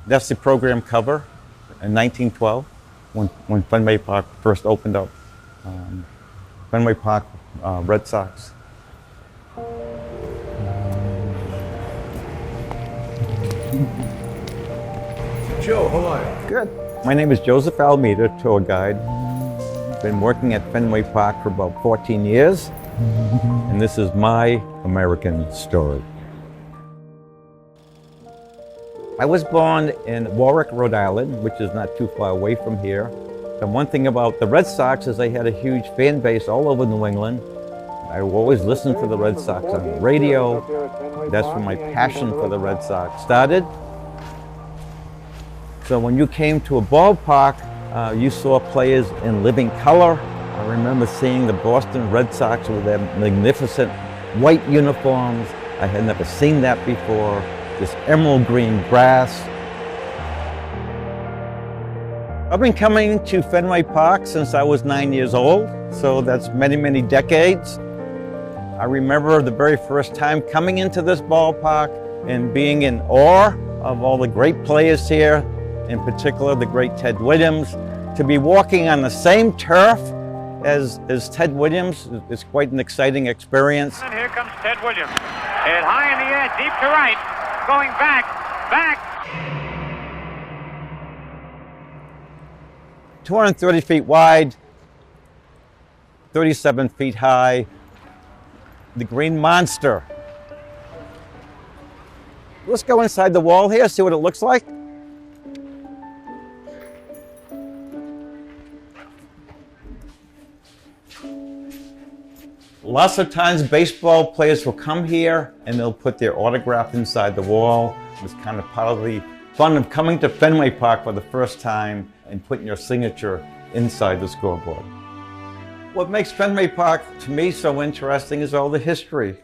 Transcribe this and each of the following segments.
That's the program cover in 1912 when Fenway Park first opened up. Fenway Park Red Sox. Joe, how are you? Good. My name is Joseph Almeda, tour guide. Been working at Fenway Park for about 14 years, and this is my American story. I was born in Warwick, Rhode Island, which is not too far away from here. And one thing about the Red Sox is they had a huge fan base all over New England. I always listened to the Red Sox on the radio. That's where my passion for the Red Sox started. So when you came to a ballpark, you saw players in living color. I remember seeing the Boston Red Sox with their magnificent white uniforms. I had never seen that before. This emerald green grass. I've been coming to Fenway Park since I was 9 years old, so that's many, many decades. I remember the very first time coming into this ballpark and being in awe of all the great players here, in particular the great Ted Williams. To be walking on the same turf as Ted Williams is quite an exciting experience. And here comes Ted Williams. Hit high in the air, deep to right. Going back. 230 feet wide, 37 feet high, the Green Monster. Let's go inside the wall here, see what it looks like. Lots of times baseball players will come here and they'll put their autograph inside the wall. It's kind of part of the fun of coming to Fenway Park for the first time and putting your signature inside the scoreboard. What makes Fenway Park to me so interesting is all the history.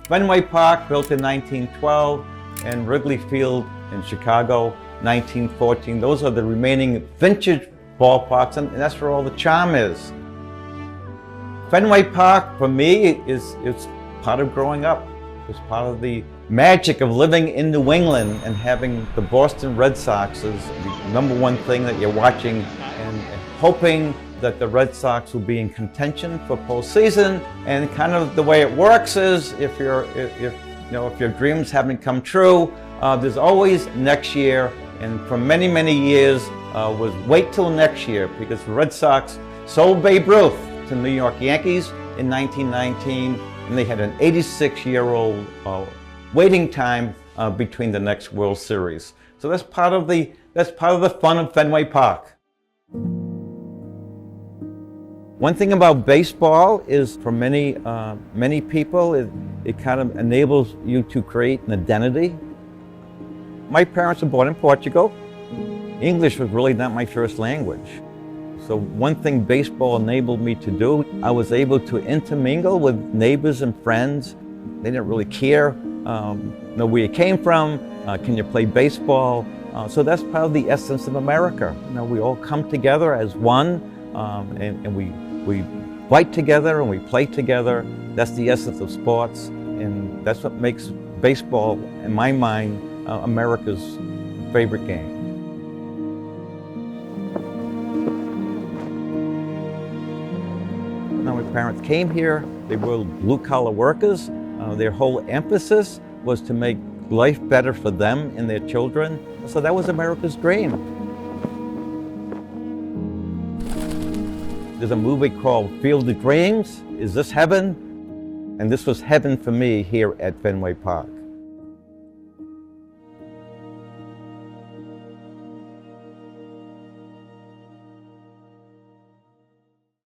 Fenway Park built in 1912 and Wrigley Field in Chicago, 1914. Those are the remaining vintage ballparks, and that's where all the charm is. Fenway Park, for me, it's part of growing up. It's part of the magic of living in New England and having the Boston Red Sox is the number one thing that you're watching and hoping that the Red Sox will be in contention for postseason. And kind of the way it works is if your dreams haven't come true, there's always next year. And for many, many years was wait till next year, because the Red Sox sold Babe Ruth to New York Yankees in 1919, and they had an 86-year-old waiting time between the next World Series. So that's part of the fun of Fenway Park. One thing about baseball is, for many people, it kind of enables you to create an identity. My parents were born in Portugal. English was really not my first language. So one thing baseball enabled me to do, I was able to intermingle with neighbors and friends. They didn't really care know where you came from, can you play baseball? So that's part of the essence of America. We all come together as one, and we fight together and we play together. That's the essence of sports, and that's what makes baseball, in my mind, America's favorite game. My parents came here, they were blue-collar workers. Their whole emphasis was to make life better for them and their children. So that was America's dream. There's a movie called Field of Dreams. Is this heaven? And this was heaven for me here at Fenway Park.